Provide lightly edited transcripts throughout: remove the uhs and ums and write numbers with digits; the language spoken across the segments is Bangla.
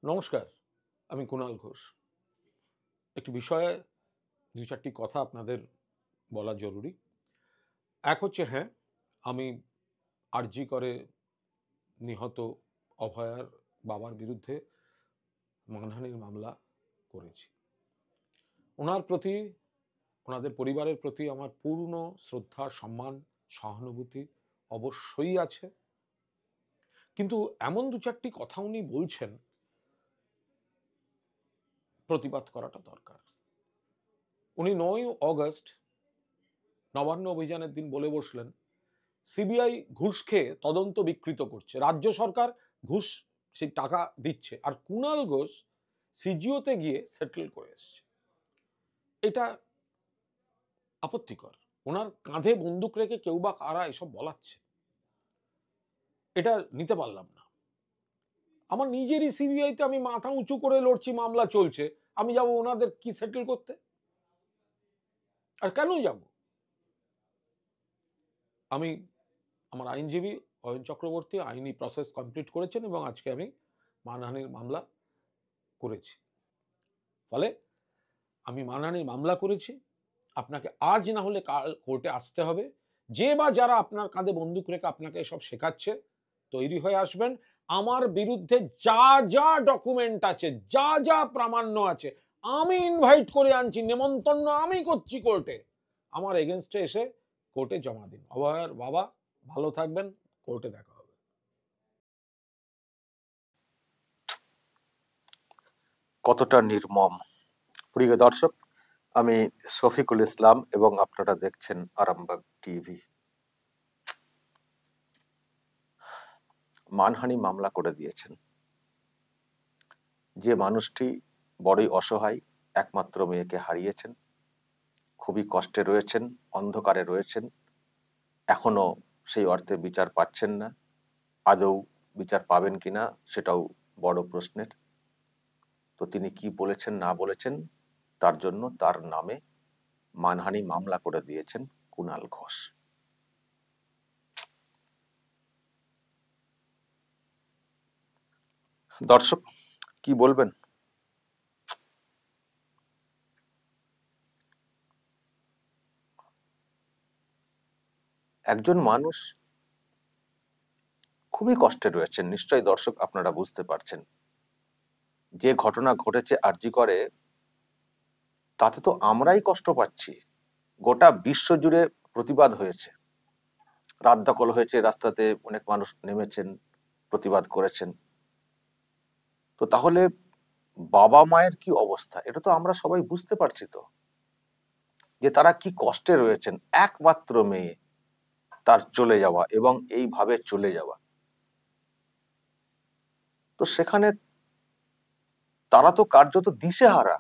নমস্কার, আমি কুণাল ঘোষ। একটি বিষয়ে দুই চারটি কথা আপনাদের বলা জরুরি। এক হচ্ছে, হ্যাঁ, আমি আরজি করে নিহত অভয়ার বাবার বিরুদ্ধে মানহানির মামলা করেছি। ওনার প্রতি, ওনাদের পরিবারের প্রতি আমার পূর্ণ শ্রদ্ধা, সম্মান, সহানুভূতি অবশ্যই আছে। কিন্তু এমন দু চারটি কথা উনি বলছেন, প্রতিবাদ করাটা দরকার। উনি 9 অগস্ট নবান্ন অভিযানের দিন বলে বসলেন, সিবিআই ঘুষ খেয়ে তদন্ত বিকৃত করছে, রাজ্য সরকার ঘুষ সেই টাকা দিচ্ছে, আর কুণাল ঘোষ সিজিওতে গিয়ে সেটেল করে এসছে। এটা আপত্তিকর। ওনার কাঁধে বন্দুক রেখে কেউ বা কারা এসব বলাচ্ছে, এটা নিতে পারলাম না। আমার নিজেরই সিবিআইতে আমি মাথা উঁচু করে লড়ছি, মামলা চলছে, আমি যাব ওনাদের কি সেটেল করতে? আর কেন যাব? আমি, আমার আইনজীবী অয়ন চক্রবর্তী আইনি প্রসেস কমপ্লিট করেছেন এবং আজকে আমি মানহানির মামলা করেছি। ফলে আমি মানহানির মামলা করেছি, আপনাকে আজ না হলে কাল কোর্টে আসতে হবে। যে বা যারা আপনার কাঁধে বন্দুক রেখে আপনাকে সব শেখাচ্ছে, তৈরি হয়ে আসবেন। আমার বিরুদ্ধে যা যা ডকুমেন্ট আছে, যা যা প্রামাণ্য আছে, আমি ইনভাইট করে আনছি, নেমন্তন্ন আমি করছি কোর্টে, আমার এগেনস্টে এসে কোর্টে জমা দিন। অভয়ার বাবা ভালো থাকবেন, কোর্টে দেখা হবে। কতটা নির্মম। প্রিয় দর্শক, আমি শফিকুল ইসলাম এবং আপনারা দেখছেন আরামবাগ টিভি। মানহানি মামলা করে দিয়েছেন যে মানুষটি বড়ই অসহায়, একমাত্র মেয়েকে হারিয়েছেন, খুবই কষ্টে রয়েছেন, অন্ধকারে রয়েছেন, এখনো সেই অর্থে বিচার পাচ্ছেন না। আদৌ বিচার পাবেন কিনা সেটাও বড় প্রশ্নের। তো তিনি কি বলেছেন না বলেছেন, তার জন্য তার নামে মানহানি মামলা করে দিয়েছেন কুণাল ঘোষ। দর্শক কি বলবেন? একজন মানুষ খুবই কষ্টে রয়েছেন, নিশ্চয়ই দর্শক আপনারা বুঝতে পারছেন। যে ঘটনা ঘটেছে আরজি করে, তাতে তো আমরাই কষ্ট পাচ্ছি। গোটা বিশ্ব জুড়ে প্রতিবাদ হয়েছে, রাত দখল হয়েছে, রাস্তাতে অনেক মানুষ নেমেছেন, প্রতিবাদ করেছেন। তো তাহলে বাবা মায়ের কি অবস্থা, এটা তো আমরা সবাই বুঝতে পারছি তো, যে তারা কি কষ্টে রয়েছেন। একমাত্র মেয়ে তার চলে যাওয়া এবং এইভাবে চলে যাওয়া, তো সেখানে তারা তো কার্যত দিশেহারা।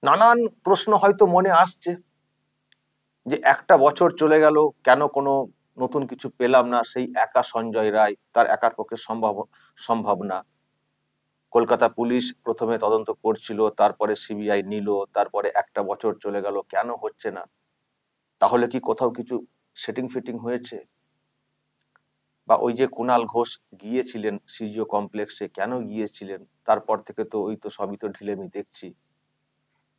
নানান প্রশ্ন হয়তো মনে আসছে যে একটা বছর চলে গেল, কেন কোনো নতুন কিছু পেলাম না। সেই একা সঞ্জয় রায়, তার একার পক্ষে সম্ভব না। কলকাতা পুলিশ প্রথমে তদন্ত করছিল, তারপরে সিবিআই নিল, তারপরে একটা বছর চলে গেল, কেন হচ্ছে না? তাহলে কি কোথাও কিছু সেটিং ফিটিং হয়েছে? বা ওই যে কুণাল ঘোষ গিয়েছিলেন সিজিও কমপ্লেক্সে, কেন গিয়েছিলেন? তারপর থেকে তো ওই তো সবই তো ঢিলেমি দেখছি।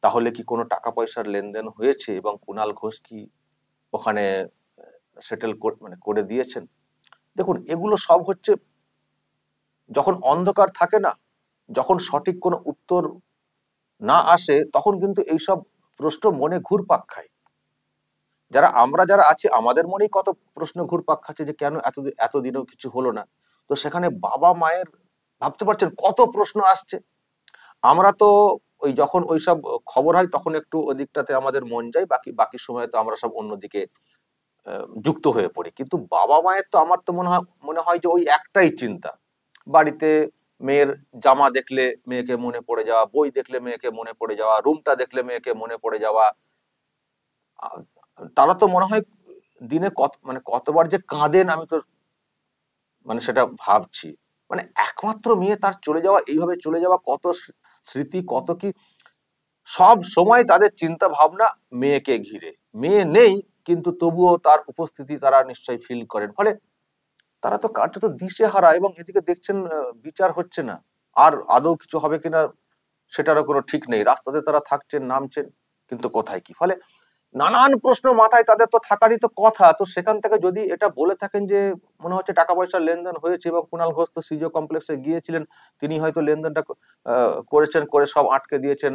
তাহলে কি কোনো টাকা পয়সার লেনদেন হয়েছে এবং কুণাল ঘোষ কি ওখানে সেটেল করে দিয়েছেন? দেখুন, এগুলো সব হচ্ছে যখন অন্ধকার থাকে না, যখন সঠিক কোনো উত্তর না আসে, তখন কিন্তু এইসব প্রশ্ন মনে ঘুরপাক খায়। আমরা যারা আছি, আমাদের মনেই কত প্রশ্ন ঘুরপাক খাচ্ছে যে কেন এতদিনেও কিছু হলো না। তো সেখানে বাবা মায়ের, ভাবতে পারছেন কত প্রশ্ন আসছে। আমরা তো ওই যখন ওইসব খবর হয় তখন একটু ওদিকটাতে আমাদের মন যায়, বাকি সময় তো আমরা সব অন্যদিকে যুক্ত হয়ে পড়ি। কিন্তু বাবা মায়ের তো, আমার তো মনে হয় যে ওই একটাই চিন্তা, বাড়িতে মেয়ের জামা দেখলে মেয়েকে মনে পড়ে যাওয়া, বই দেখলে মেয়েকে মনে পড়ে যাওয়া, রুমটা দেখলে মেয়েকে মনে পড়ে যাওয়া। তারা তো মনে হয় দিনে কতবার যে কাঁদেন, আমি তো সেটা ভাবছি। একমাত্র মেয়ে তার চলে যাওয়া, এইভাবে চলে যাওয়া, কত স্মৃতি, কত কি, সব সময় তাদের চিন্তা ভাবনা মেয়েকে ঘিরে। মেয়ে নেই, কিন্তু তবুও তার উপস্থিতি তারা নিশ্চয়ই ফিল করেন। ফলে তারা তো কার্যত দিশেহারা, এবং এদিকে দেখছেন বিচার হচ্ছে না, আর আদৌ কিছু হবে কিনা সেটারও কোনো ঠিক নেই। রাস্তাতে তারা থাকছেন, নামছেন, কিন্তু কোথায় কি। ফলে নানান প্রশ্ন মাথায় তাদের তো থাকারই তো কথা। তো সেখান থেকে যদি এটা বলে থাকেন যে মনে হচ্ছে টাকা পয়সার লেনদেন হয়েছে, এবং কুণাল ঘোষ তো সিজিও কমপ্লেক্সে গিয়েছিলেন, তিনি হয়তো লেনদেনটা করেছেন, করে সব আটকে দিয়েছেন,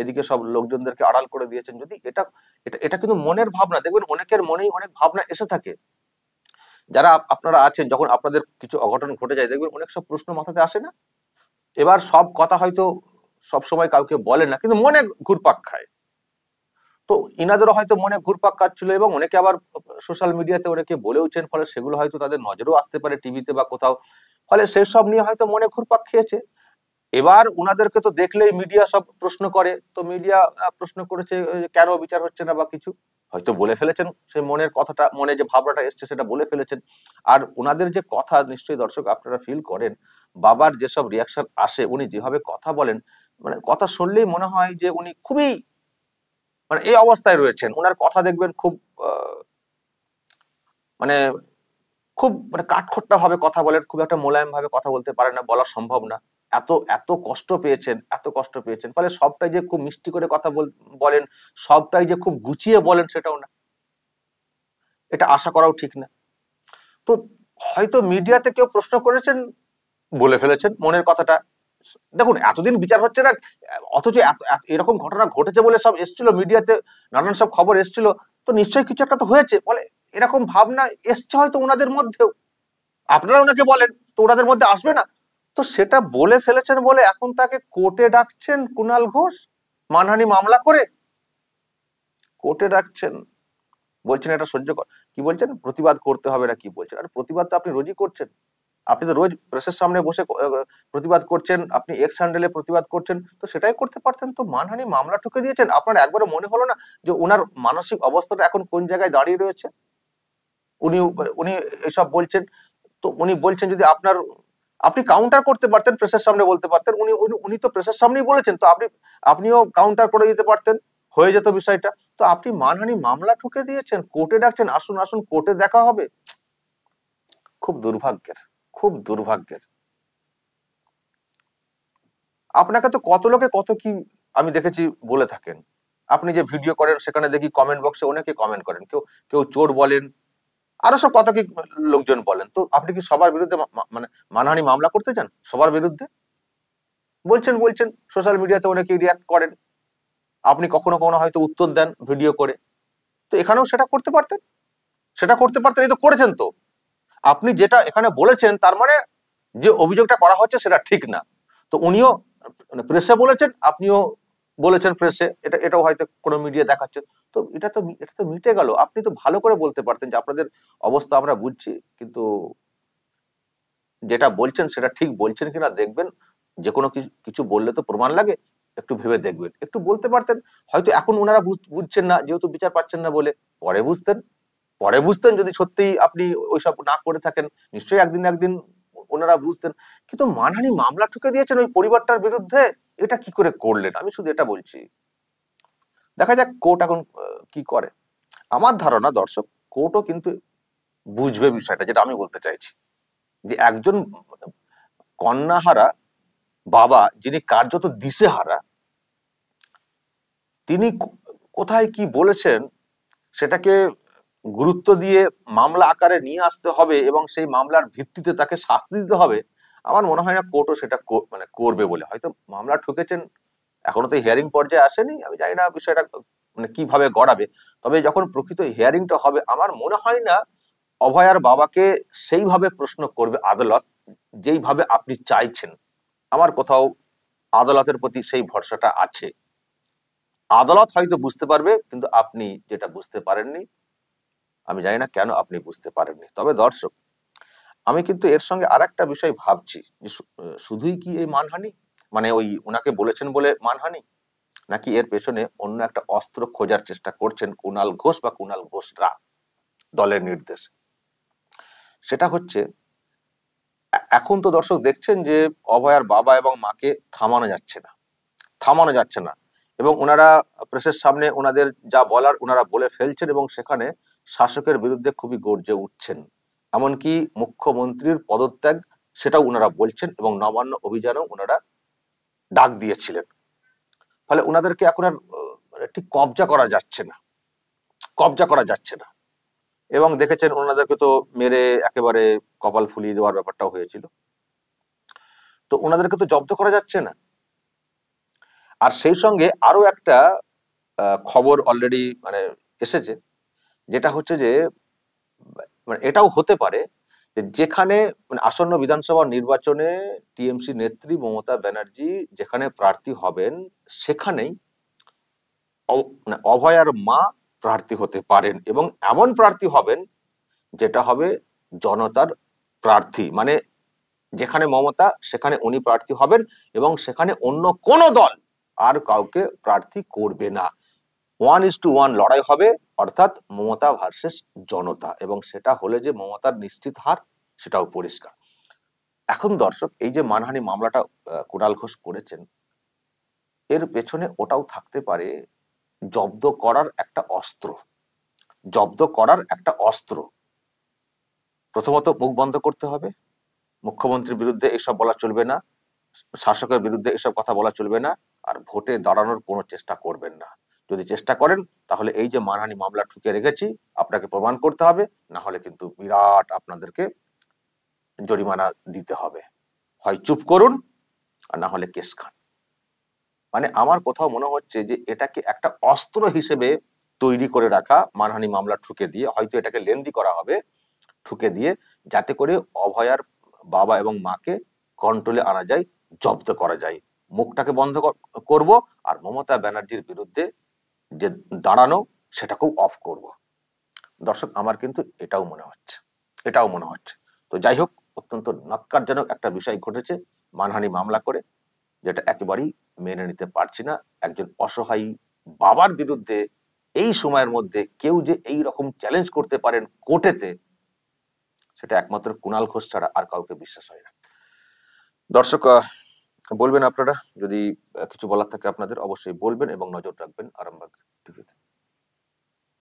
এদিকে সব লোকজনদেরকে আড়াল করে দিয়েছেন, যদি এটা এটা এটা কিন্তু মনের ভাবনা। দেখবেন অনেকের মনেই অনেক ভাবনা এসে থাকে। যারা আপনারা আছেন, যখন আপনাদের কিছু অঘটন ঘটে যায়, দেখবেন অনেক সব প্রশ্ন মাথাতে আসে না। এবার সব কথা হয়তো সব সময় কাউকে বলে না, কিন্তু মনে ঘুরপাক খায়। তো ইনাদেরও হয়তো মনে ঘুরপাক কাটছিল, এবং অনেকে আবার সোশ্যাল মিডিয়াতে অনেকে বলেওছেন, ফলে সেগুলো হয়তো তাদের নজরেও আসতে পারে টিভিতে বা কোথাও, ফলে সেসব নিয়ে হয়তো মনে ঘুরপাক খেয়েছে। এবার উনাদেরকে তো দেখলেই মিডিয়া সব প্রশ্ন করে, তো মিডিয়া প্রশ্ন করেছে কেন বিচার হচ্ছে না বা কিছু, হয়তো বলে ফেলেছেন সেই মনের কথাটা, মনে যে ভাবনাটা এসছে সেটা বলে ফেলেছেন। আর উনাদের যে কথা, নিশ্চয়ই দর্শক আপনারা ফিল করেন, বাবার যেসব রিয়াকশন আসে, উনি যেভাবে কথা বলেন, মানে কথা শুনলেই মনে হয় যে উনি খুবই মানে এই অবস্থায় রয়েছেন। উনার কথা দেখবেন খুব মানে খুব মানে কাঠখোট্টা ভাবে কথা বলেন, খুব একটা মোলায়েম ভাবে কথা বলতে পারেন না, বলা সম্ভব না। এত এত কষ্ট পেয়েছেন, এত কষ্ট পেয়েছেন, ফলে সবটাই যে খুব মিষ্টি করে কথা বলেন, সবটাই যে খুব গুছিয়ে বলেন সেটাও না, এটা আশা করাও ঠিক না। তো হয়তো মিডিয়াতে কেউ প্রশ্ন করেছেন, বলে ফেলেছেন মনের কথাটা। দেখুন এতদিন বিচার হচ্ছে না, অথচ এরকম ঘটনা ঘটেছে বলে সব এসছিল মিডিয়াতে, নানান সব খবর এসছিল, তো নিশ্চয়ই কিছু একটা তো হয়েছে, ফলে এরকম ভাবনা এসছে হয়তো ওনাদের মধ্যেও। আপনারা ওনাকে বলেন, তো ওনাদের মধ্যে আসবে না? তো সেটা বলে ফেলেছেন বলে এখন তাকে কোর্টে ডাকছেন কুণাল ঘোষ, মানহানি মামলা করে কোর্টে ডাকছেন, বলছেন এটা সহ্য কর, কি বলছেন প্রতিবাদ করতে হবে না, কি বলছেন? আর প্রতিবাদ তো আপনি রোজই করছেন, আপনি তো রোজ প্রেসের সামনে বসে প্রতিবাদ করছেন, আপনি এক্স হ্যান্ডেলে প্রতিবাদ করছেন, তো সেটাই করতে পারতেন। তো মানহানি মামলা ঠুকে দিয়েছেন, আপনার একবারও মনে হলো না যে ওনার মানসিক অবস্থাটা এখন কোন জায়গায় দাঁড়িয়ে রয়েছে? উনি উনি এসব বলছেন, তো উনি বলছেন যদি আপনি কাউন্টার করতে পারতেন, প্রেসের সামনে বলতে পারতেন, উনি উনি উনি তো প্রেসের সামনেই বলেছেন, তো আপনিও কাউন্টার করে দিতে পারতেন, হয়ে যেত বিষয়টা। তো আপনি মানহানি মামলা ঠুকে দিয়েছেন, কোর্টে ডাকছেন, আসুন আসুন কোর্টে দেখা হবে। খুব দুর্ভাগ্যের, খুব দুর্ভাগ্যের। আপনাকে তো কত লোকে কত কি আমি দেখেছি বলে থাকেন। আপনি যে ভিডিও করেন সেখানে দেখি কমেন্ট বক্সে অনেকে কমেন্ট করেন, কেউ কেউ চোর বলেন, আরো সব কত কি লোকজন বলেন। তো আপনি কি সবার বিরুদ্ধে মানে মানহানি মামলা করতে চান সবার বিরুদ্ধে? বলছেন বলছেন সোশ্যাল মিডিয়াতে অনেকে রিয়াক্ট করেন, আপনি কখনো কখনো হয়তো উত্তর দেন ভিডিও করে, তো এখানেও সেটা করতে পারতেন, সেটা করতে পারতেন, এই তো করেছেন। তো আপনি যেটা এখানে বলেছেন তার মানে যে অভিযোগটা করা হচ্ছে সেটা ঠিক না। তো উনিও প্রেসে বলেছেন, আপনিও বলেছেন প্রেসে, এটাও হয়তো কোনো মিডিয়া দেখাচ্ছে। তো এটা তো মিটে গেল। আপনি তো ভালো করে বলতে পারতেন যে আপনাদের অবস্থা আমরা বুঝছি, কিন্তু যেটা বলছেন সেটা ঠিক বলছেন কিনা দেখবেন। যে কোনো কিছু বললে তো প্রমাণ লাগে, একটু ভেবে দেখবেন, একটু বলতে পারতেন। হয়তো এখন ওনারা বুঝছেন না, যেহেতু বিচার পাচ্ছেন না বলে, পরে বুঝতেন, পরে বুঝতেন যদি সত্যিই আপনি ওইসব না করে থাকেন, নিশ্চয়ই একদিন না একদিন ওনারা বুঝতেন। কিন্তু মানহানি মামলা ঠুকে দিয়েছেন ওই পরিবারটার বিরুদ্ধে, এটা কি করে করলেন? আমি শুধু এটা বলছি, দেখা যাক কোর্ট এখন কি করে। আমার ধারণা দর্শক, কোর্টও কিন্তু বুঝবে বিষয়টা, যেটা আমি বলতে চাইছি, যে একজন কন্যাহারা বাবা, যিনি কার্যত দিশেহারা, তিনি কোথায় কি বলেছেন সেটাকে গুরুত্ব দিয়ে মামলা আকারে নিয়ে আসতে হবে, এবং সেই মামলার ভিত্তিতে তাকে শাস্তি দিতে হবে। আমার মনে হয় না কোর্টও সেটা মানে করবে বলে। হয়তো মামলা ঠুকেছেন, এখনো তো হিয়ারিং পর্যায়ে আসেনি, আমি জানি না বিষয়টা মানে কিভাবে গড়াবে। তবে যখন প্রকৃত হিয়ারিংটা হবে, আমার মনে হয় না অভয়ার বাবাকে সেইভাবে প্রশ্ন করবে আদালত, যেইভাবে আপনি চাইছেন। আমার কোথাও আদালতের প্রতি সেই ভরসাটা আছে। আদালত হয়তো বুঝতে পারবে, কিন্তু আপনি যেটা বুঝতে পারেননি, আমি জানি না কেন আপনি বুঝতে পারেননি। তবে দর্শক, আমি কিন্তু এর সঙ্গে আরেকটা বিষয় ভাবছি, যে শুধুই কি এই মানহানি, মানে ওই উনাকে বলেছেন বলে মানহানি, নাকি এর পেছনে অন্য একটা অস্ত্র খোঁজার চেষ্টা করছেন কুণাল ঘোষ বা কুণাল ঘোষরা দলের নির্দেশে? সেটা হচ্ছে, এখন তো দর্শক দেখছেন যে অভয়ার বাবা এবং মাকে থামানো যাচ্ছে না, থামানো যাচ্ছে না, এবং ওনারা প্রেসের সামনে ওনাদের যা বলার ওনারা বলে ফেলছেন, এবং সেখানে শাসকের বিরুদ্ধে খুবই গর্জে উঠছেন। এমনকি মুখ্যমন্ত্রীর পদত্যাগ সেটাও ওনারা বলছেন এবং নবান্ন অভিযানেও ওনারা ডাক দিয়েছিলেন। ফলে ওনাদেরকে এখন আর ঠিক কবজা করা যাচ্ছে না, কবজা করা যাচ্ছে না। এবং দেখেছেন ওনাদেরকে তো মেরে একেবারে কপাল ফুলিয়ে দেওয়ার ব্যাপারটাও হয়েছিল। তো ওনাদেরকে তো জব্দ করা যাচ্ছে না। আর সেই সঙ্গে আরো একটা খবর অলরেডি মানে এসেছে, যেটা হচ্ছে যে মানে এটাও হতে পারে যে যেখানে মানে আসন্ন বিধানসভা নির্বাচনে টিএমসি নেত্রী মমতা ব্যানার্জি যেখানে প্রার্থী হবেন, সেখানেই মানে অভয়ার মা প্রার্থী হতে পারেন এবং এমন প্রার্থী হবেন যেটা হবে জনতার প্রার্থী। মানে যেখানে মমতা সেখানে উনি প্রার্থী হবেন এবং সেখানে অন্য কোনো দল আর কাউকে প্রার্থী করবে না। 1:1 লড়াই হবে, অর্থাৎ মমতা ভার্সেস জনতা, এবং সেটা হলে যে মমতার নিশ্চিত হার সেটাও পরিষ্কার। এখন দর্শক, এই যে মানহানি মামলাটা কুণাল ঘোষ করেছেন, এর পেছনে ওটাও থাকতে পারে জব্দ করার একটা অস্ত্র। জব্দ করার একটা অস্ত্র প্রথমত মুখ বন্ধ করতে হবে, মুখ্যমন্ত্রীর বিরুদ্ধে এসব বলা চলবে না, শাসকের বিরুদ্ধে এসব কথা বলা চলবে না, আর ভোটে দাঁড়ানোর কোনো চেষ্টা করবেন না। যদি চেষ্টা করেন তাহলে এই যে মানহানি মামলা ঠুকে রেখেছি আপনাকে প্রমাণ করতে হবে, না হলে কিন্তু বিরাট আপনাদেরকে জরিমানা দিতে হবে। হয় চুপ করুন আর না হলে কেস খান। মানে আমার কোথাও মনে হচ্ছে যে এটাকে একটা অস্ত্র হিসেবে তৈরি করে রাখা, মানহানি মামলা ঠুকে দিয়ে, হয়তো এটাকে লেন্দি করা হবে ঠুকে দিয়ে, যাতে করে অভয়ার বাবা এবং মাকে কন্ট্রোলে আনা যায়, জব্দ করা যায়, মুখটাকে বন্ধ করব, আর মমতা ব্যানার্জির বিরুদ্ধে যে দাঁড়ানো সেটাকেও অফ করব। দর্শক, আমার কিন্তু এটাও মনে হচ্ছে, এটাও মনে হচ্ছে। তো যাই হোক, অত্যন্ত ন্যক্কারজনক একটা বিষয় ঘটেছে মানহানি মামলা করে, যেটা একেবারেই মেনে নিতে পারছি না। একজন অসহায় বাবার বিরুদ্ধে এই সময়ের মধ্যে কেউ যে এই রকম চ্যালেঞ্জ করতে পারেন কোর্টেতে, সেটা একমাত্র কুণাল ঘোষ ছাড়া আর কাউকে বিশ্বাস হয় না। দর্শক, বলবেন আপনারা, যদি কিছু বলার থাকে আপনাদের অবশ্যই বলবেন এবং নজর রাখবেন আরামবাগ টিভিতে।